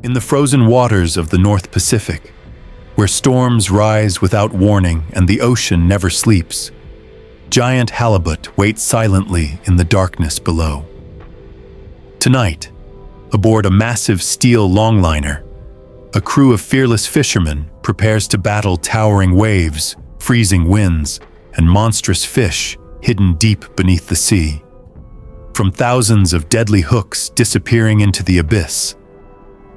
In the frozen waters of the North Pacific, where storms rise without warning and the ocean never sleeps, giant halibut wait silently in the darkness below. Tonight, aboard a massive steel longliner, a crew of fearless fishermen prepares to battle towering waves, freezing winds, and monstrous fish hidden deep beneath the sea. From thousands of deadly hooks disappearing into the abyss,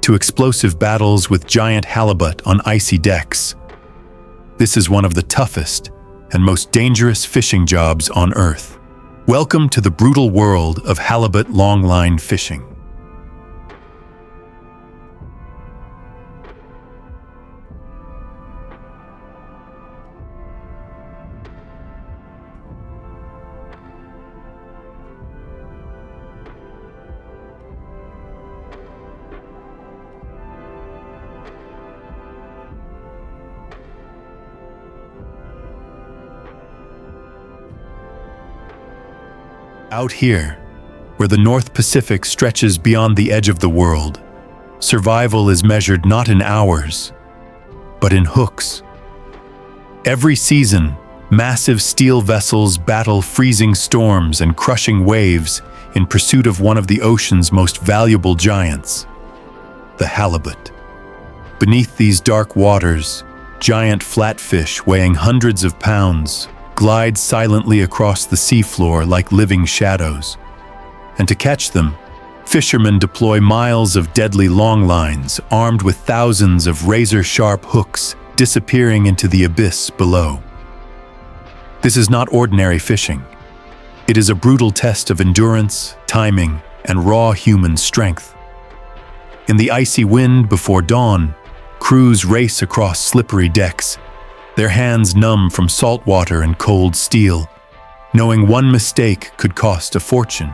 to explosive battles with giant halibut on icy decks, this is one of the toughest and most dangerous fishing jobs on Earth. Welcome to the brutal world of halibut longline fishing. Out here, where the North Pacific stretches beyond the edge of the world, survival is measured not in hours, but in hooks. Every season, massive steel vessels battle freezing storms and crushing waves in pursuit of one of the ocean's most valuable giants, the halibut. Beneath these dark waters, giant flatfish weighing hundreds of pounds glide silently across the seafloor like living shadows. And to catch them, fishermen deploy miles of deadly longlines armed with thousands of razor-sharp hooks disappearing into the abyss below. This is not ordinary fishing. It is a brutal test of endurance, timing, and raw human strength. In the icy wind before dawn, crews race across slippery decks, their hands numb from salt water and cold steel, knowing one mistake could cost a fortune.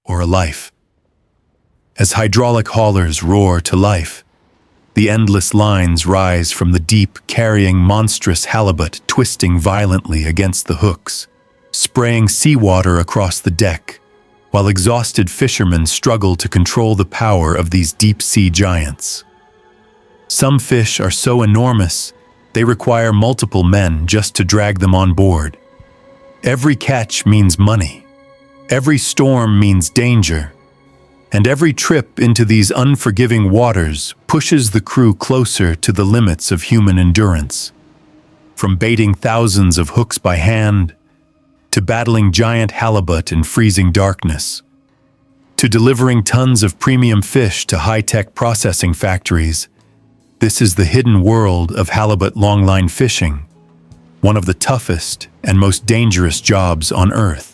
Or a life. As hydraulic haulers roar to life, the endless lines rise from the deep, carrying monstrous halibut twisting violently against the hooks, spraying seawater across the deck, while exhausted fishermen struggle to control the power of these deep-sea giants. Some fish are so enormous, they require multiple men just to drag them on board. Every catch means money. Every storm means danger, and every trip into these unforgiving waters pushes the crew closer to the limits of human endurance. From baiting thousands of hooks by hand, to battling giant halibut in freezing darkness, to delivering tons of premium fish to high-tech processing factories, this is the hidden world of halibut longline fishing, one of the toughest and most dangerous jobs on Earth.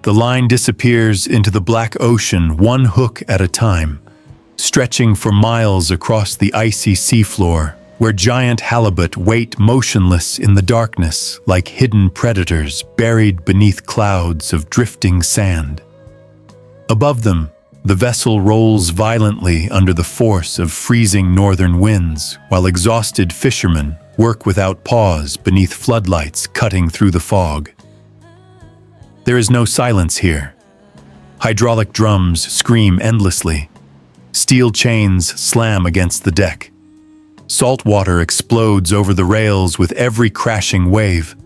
The line disappears into the black ocean one hook at a time, stretching for miles across the icy seafloor, where giant halibut wait motionless in the darkness like hidden predators buried beneath clouds of drifting sand. Above them, the vessel rolls violently under the force of freezing northern winds, while exhausted fishermen work without pause beneath floodlights cutting through the fog. There is no silence here. Hydraulic drums scream endlessly. Steel chains slam against the deck. Salt water explodes over the rails with every crashing wave.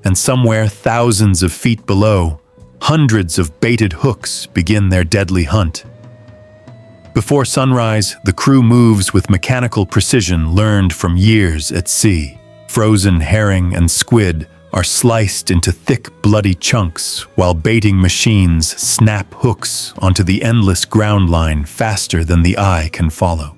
And somewhere thousands of feet below, hundreds of baited hooks begin their deadly hunt. Before sunrise, the crew moves with mechanical precision learned from years at sea. Frozen herring and squid are sliced into thick, bloody chunks, while baiting machines snap hooks onto the endless ground line faster than the eye can follow.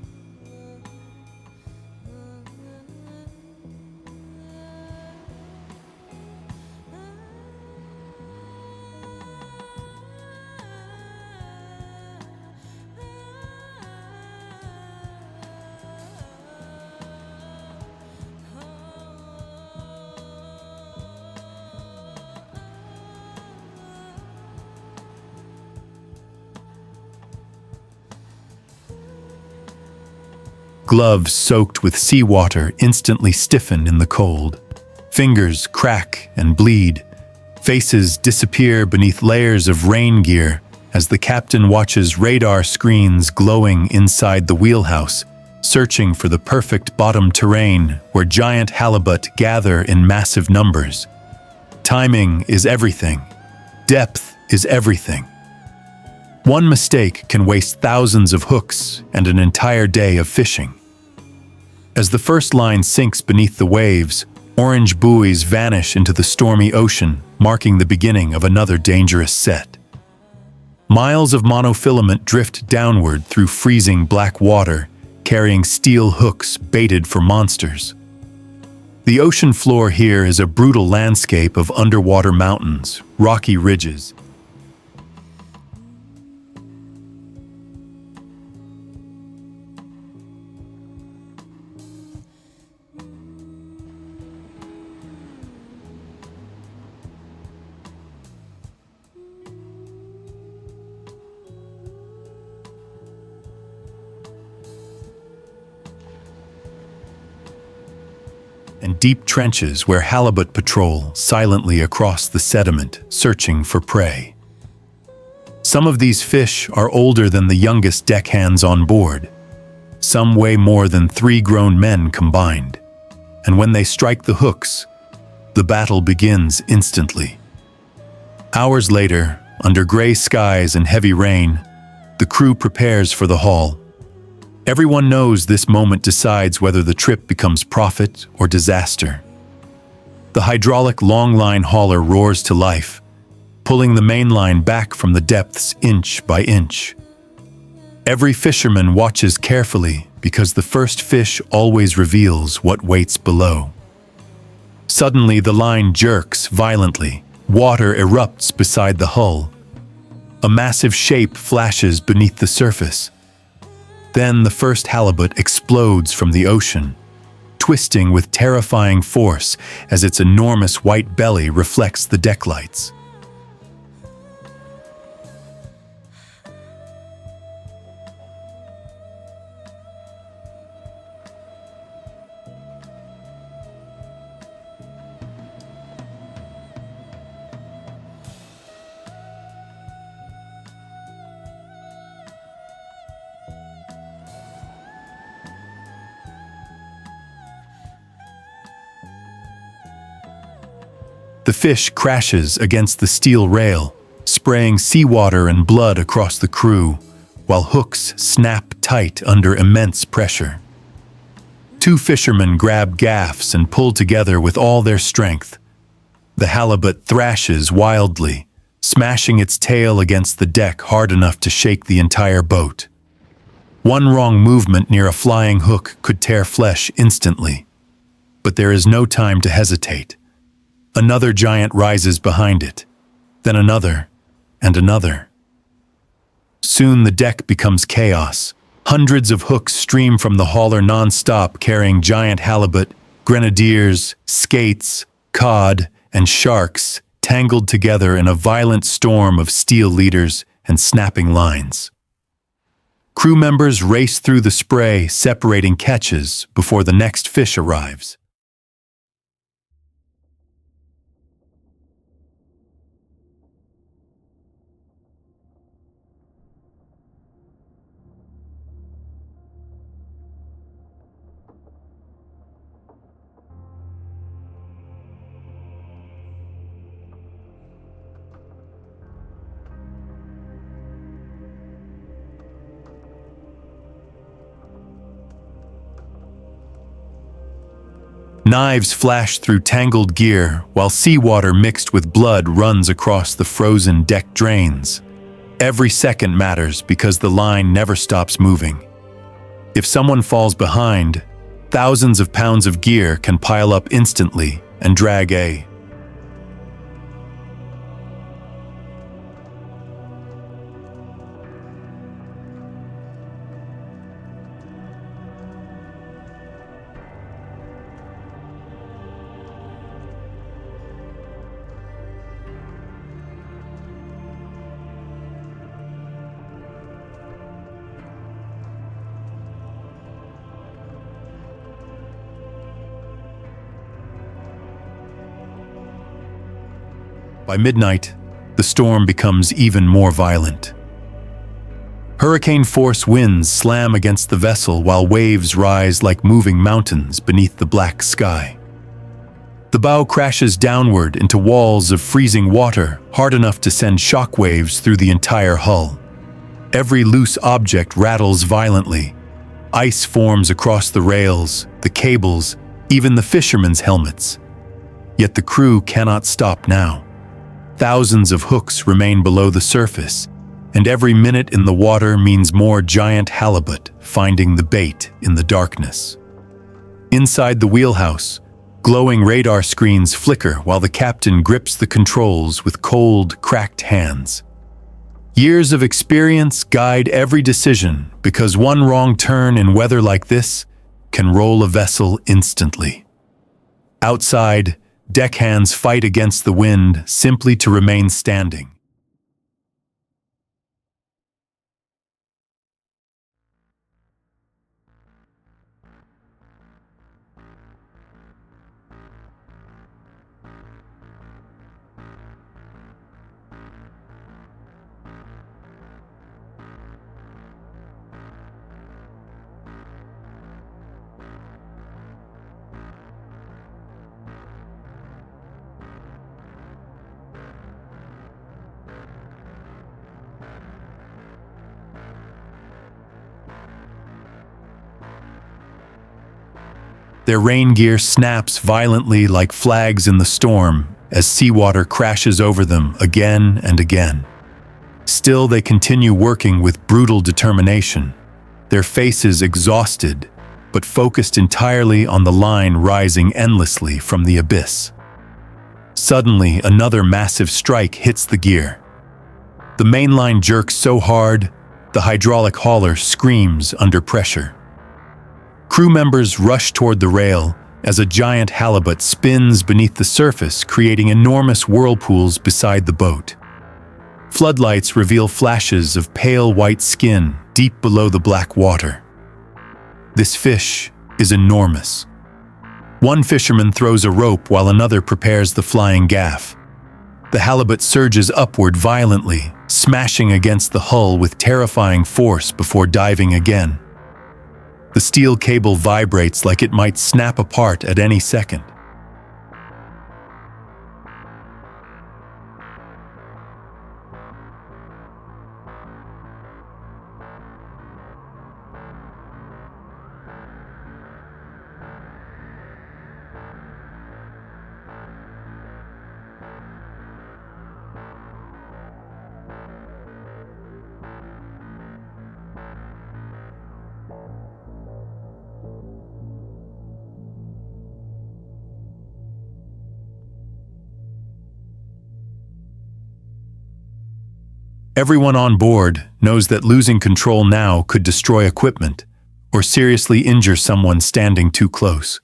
Gloves soaked with seawater instantly stiffen in the cold. Fingers crack and bleed. Faces disappear beneath layers of rain gear as the captain watches radar screens glowing inside the wheelhouse, searching for the perfect bottom terrain where giant halibut gather in massive numbers. Timing is everything. Depth is everything. One mistake can waste thousands of hooks and an entire day of fishing. As the first line sinks beneath the waves, orange buoys vanish into the stormy ocean, marking the beginning of another dangerous set. Miles of monofilament drift downward through freezing black water, carrying steel hooks baited for monsters. The ocean floor here is a brutal landscape of underwater mountains, rocky ridges, and deep trenches where halibut patrol silently across the sediment, searching for prey. Some of these fish are older than the youngest deckhands on board. Some weigh more than 3 grown men combined. And when they strike the hooks, the battle begins instantly. Hours later, under gray skies and heavy rain, the crew prepares for the haul. Everyone knows this moment decides whether the trip becomes profit or disaster. The hydraulic longline hauler roars to life, pulling the main line back from the depths inch by inch. Every fisherman watches carefully because the first fish always reveals what waits below. Suddenly, the line jerks violently. Water erupts beside the hull. A massive shape flashes beneath the surface. Then the first halibut explodes from the ocean, twisting with terrifying force as its enormous white belly reflects the deck lights. The fish crashes against the steel rail, spraying seawater and blood across the crew, while hooks snap tight under immense pressure. 2 fishermen grab gaffs and pull together with all their strength. The halibut thrashes wildly, smashing its tail against the deck hard enough to shake the entire boat. One wrong movement near a flying hook could tear flesh instantly. But there is no time to hesitate. Another giant rises behind it, then another, and another. Soon the deck becomes chaos. Hundreds of hooks stream from the hauler non-stop, carrying giant halibut, grenadiers, skates, cod, and sharks, tangled together in a violent storm of steel leaders and snapping lines. Crew members race through the spray, separating catches before the next fish arrives. Knives flash through tangled gear, while seawater mixed with blood runs across the frozen deck drains. Every second matters because the line never stops moving. If someone falls behind, thousands of pounds of gear can pile up instantly and drag a By midnight, the storm becomes even more violent. Hurricane-force winds slam against the vessel while waves rise like moving mountains beneath the black sky. The bow crashes downward into walls of freezing water, hard enough to send shockwaves through the entire hull. Every loose object rattles violently. Ice forms across the rails, the cables, even the fishermen's helmets. Yet the crew cannot stop now. Thousands of hooks remain below the surface, and every minute in the water means more giant halibut finding the bait in the darkness. Inside the wheelhouse, glowing radar screens flicker while the captain grips the controls with cold, cracked hands. Years of experience guide every decision because one wrong turn in weather like this can roll a vessel instantly. Outside, deckhands fight against the wind simply to remain standing. Their rain gear snaps violently like flags in the storm as seawater crashes over them again and again. Still, they continue working with brutal determination, their faces exhausted, but focused entirely on the line rising endlessly from the abyss. Suddenly, another massive strike hits the gear. The main line jerks so hard, the hydraulic hauler screams under pressure. Crew members rush toward the rail as a giant halibut spins beneath the surface, creating enormous whirlpools beside the boat. Floodlights reveal flashes of pale white skin deep below the black water. This fish is enormous. One fisherman throws a rope while another prepares the flying gaff. The halibut surges upward violently, smashing against the hull with terrifying force before diving again. The steel cable vibrates like it might snap apart at any second. Everyone on board knows that losing control now could destroy equipment or seriously injure someone standing too close.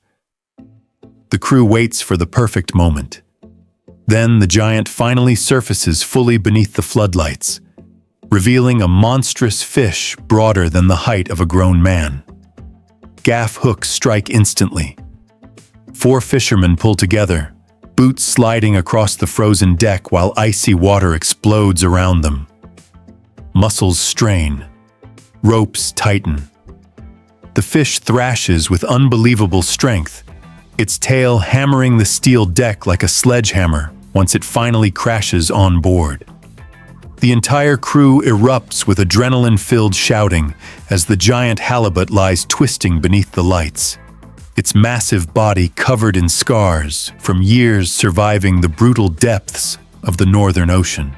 The crew waits for the perfect moment. Then the giant finally surfaces fully beneath the floodlights, revealing a monstrous fish broader than the height of a grown man. Gaff hooks strike instantly. 4 fishermen pull together, boots sliding across the frozen deck while icy water explodes around them. Muscles strain. Ropes tighten. The fish thrashes with unbelievable strength, its tail hammering the steel deck like a sledgehammer once it finally crashes on board. The entire crew erupts with adrenaline-filled shouting as the giant halibut lies twisting beneath the lights. its massive body covered in scars from years surviving the brutal depths of the Northern Ocean.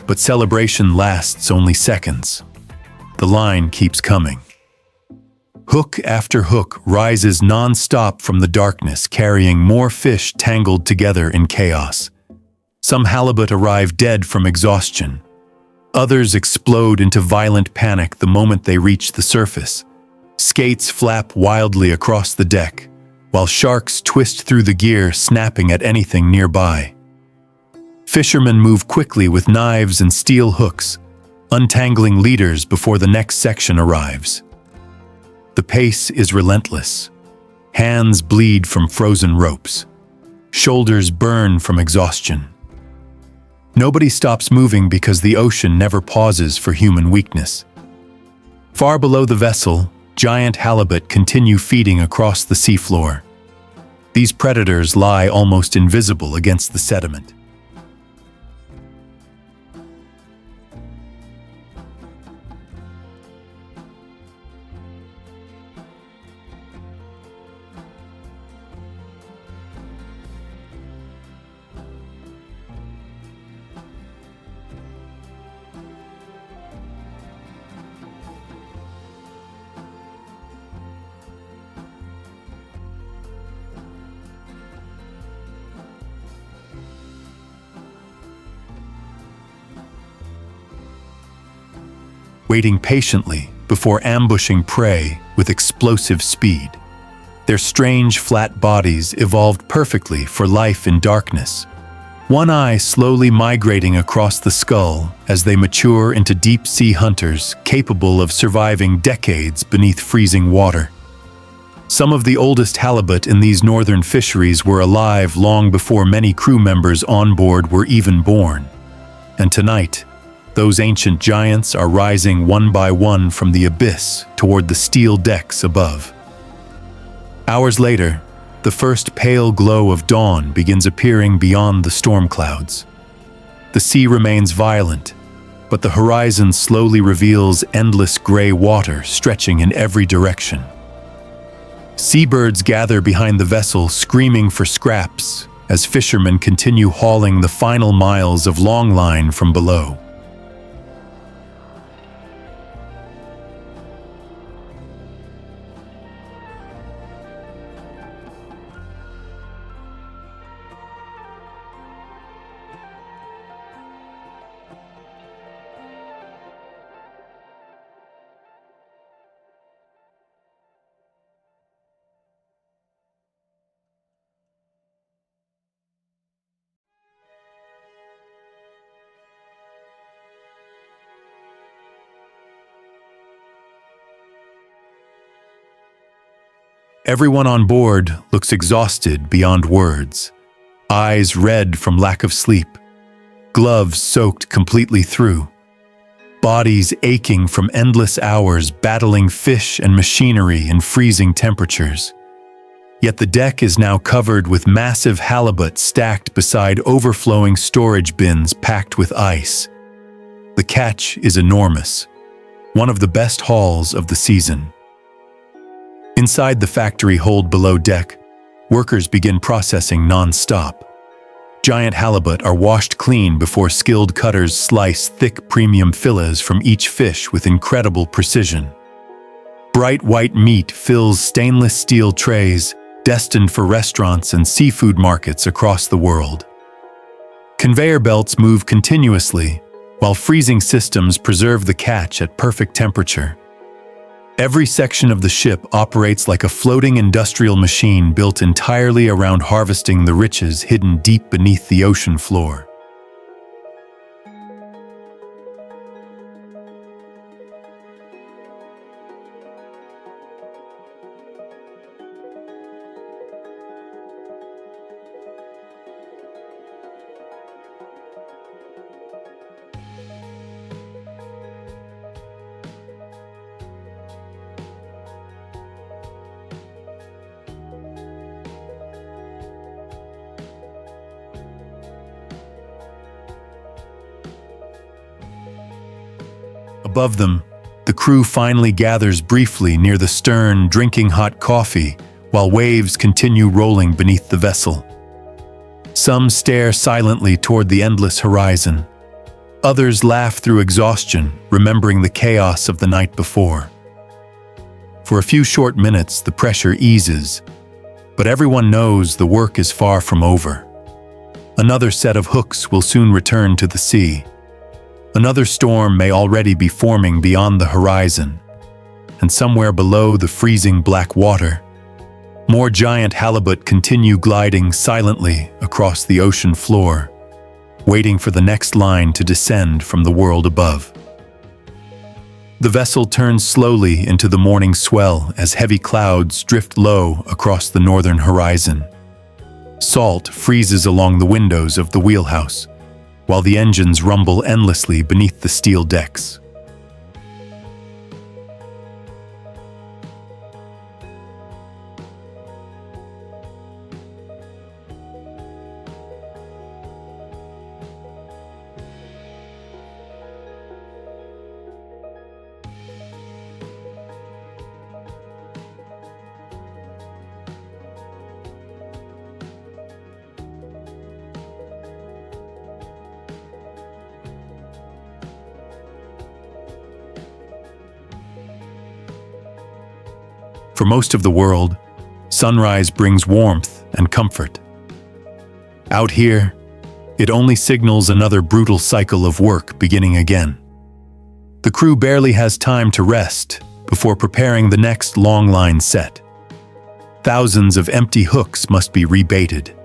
But celebration lasts only seconds. The line keeps coming. Hook after hook rises non-stop from the darkness, carrying more fish tangled together in chaos. Some halibut arrive dead from exhaustion. Others explode into violent panic the moment they reach the surface. Skates flap wildly across the deck, while sharks twist through the gear, snapping at anything nearby. Fishermen move quickly with knives and steel hooks, untangling leaders before the next section arrives. The pace is relentless. Hands bleed from frozen ropes. Shoulders burn from exhaustion. Nobody stops moving because the ocean never pauses for human weakness. Far below the vessel, giant halibut continue feeding across the seafloor. These predators lie almost invisible against the sediment. Waiting patiently before ambushing prey with explosive speed. Their strange, flat bodies evolved perfectly for life in darkness. One eye slowly migrating across the skull as they mature into deep-sea hunters capable of surviving decades beneath freezing water. Some of the oldest halibut in these northern fisheries were alive long before many crew members on board were even born. And tonight, those ancient giants are rising one by one from the abyss toward the steel decks above. Hours later, the first pale glow of dawn begins appearing beyond the storm clouds. The sea remains violent, but the horizon slowly reveals endless gray water stretching in every direction. Seabirds gather behind the vessel, screaming for scraps as fishermen continue hauling the final miles of longline from below. Everyone on board looks exhausted beyond words, eyes red from lack of sleep, gloves soaked completely through, bodies aching from endless hours battling fish and machinery in freezing temperatures. Yet the deck is now covered with massive halibut stacked beside overflowing storage bins packed with ice. The catch is enormous, one of the best hauls of the season. Inside the factory hold below deck, workers begin processing non-stop. Giant halibut are washed clean before skilled cutters slice thick premium fillets from each fish with incredible precision. Bright white meat fills stainless steel trays destined for restaurants and seafood markets across the world. Conveyor belts move continuously, while freezing systems preserve the catch at perfect temperature. Every section of the ship operates like a floating industrial machine built entirely around harvesting the riches hidden deep beneath the ocean floor. Above them, the crew finally gathers briefly near the stern, drinking hot coffee, while waves continue rolling beneath the vessel. Some stare silently toward the endless horizon. Others laugh through exhaustion, remembering the chaos of the night before. For a few short minutes, the pressure eases, but everyone knows the work is far from over. Another set of hooks will soon return to the sea. Another storm may already be forming beyond the horizon, and somewhere below the freezing black water, more giant halibut continue gliding silently across the ocean floor, waiting for the next line to descend from the world above. The vessel turns slowly into the morning swell as heavy clouds drift low across the northern horizon. Salt freezes along the windows of the wheelhouse, while the engines rumble endlessly beneath the steel decks. For most of the world, sunrise brings warmth and comfort. Out here, it only signals another brutal cycle of work beginning again. The crew barely has time to rest before preparing the next longline set. Thousands of empty hooks must be rebaited,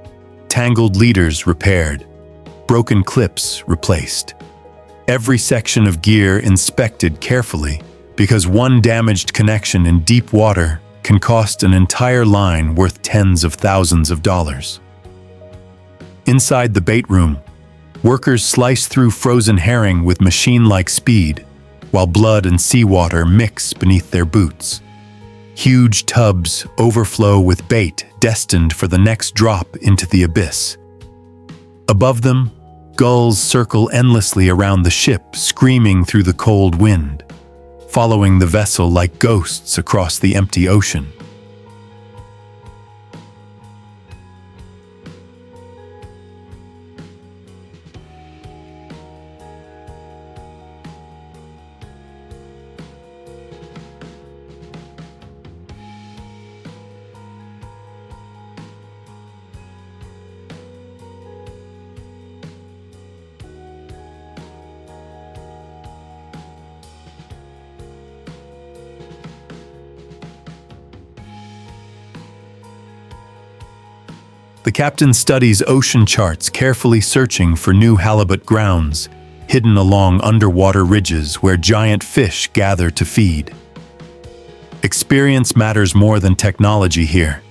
tangled leaders repaired, broken clips replaced. Every section of gear inspected carefully, because one damaged connection in deep water can cost an entire line worth tens of thousands of dollars. Inside the bait room, workers slice through frozen herring with machine-like speed, while blood and seawater mix beneath their boots. Huge tubs overflow with bait destined for the next drop into the abyss. Above them, gulls circle endlessly around the ship, screaming through the cold wind, following the vessel like ghosts across the empty ocean. The captain studies ocean charts, carefully searching for new halibut grounds, hidden along underwater ridges where giant fish gather to feed. Experience matters more than technology here.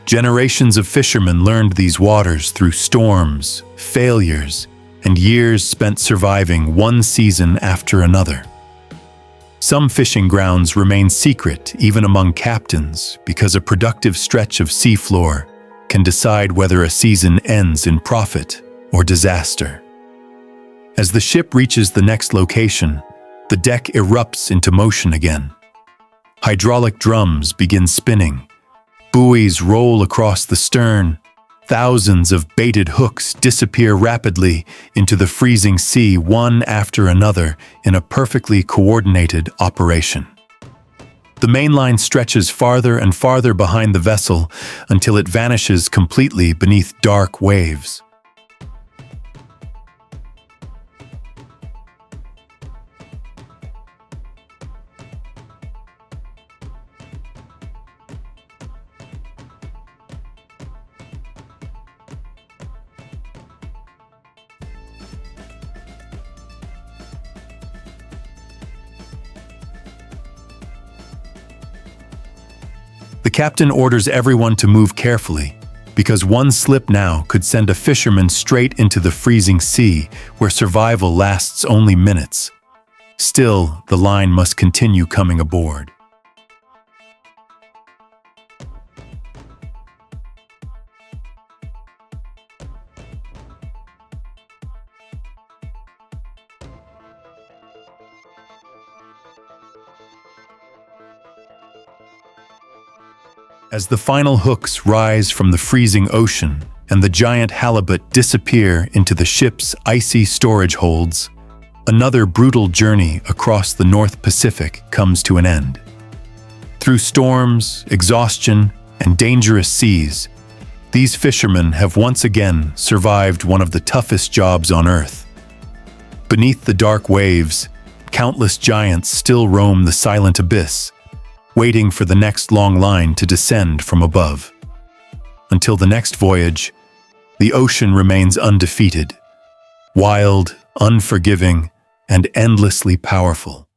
Generations of fishermen learned these waters through storms, failures, and years spent surviving one season after another. Some fishing grounds remain secret even among captains because a productive stretch of seafloor can decide whether a season ends in profit or disaster. As the ship reaches the next location, the deck erupts into motion again. Hydraulic drums begin spinning, buoys roll across the stern, thousands of baited hooks disappear rapidly into the freezing sea, one after another, in a perfectly coordinated operation. The main line stretches farther and farther behind the vessel until it vanishes completely beneath dark waves. The captain orders everyone to move carefully, because one slip now could send a fisherman straight into the freezing sea, where survival lasts only minutes. Still, the line must continue coming aboard. As the final hooks rise from the freezing ocean and the giant halibut disappear into the ship's icy storage holds, another brutal journey across the North Pacific comes to an end. Through storms, exhaustion, and dangerous seas, these fishermen have once again survived one of the toughest jobs on Earth. Beneath the dark waves, countless giants still roam the silent abyss, waiting for the next long line to descend from above. Until the next voyage, the ocean remains undefeated, wild, unforgiving, and endlessly powerful.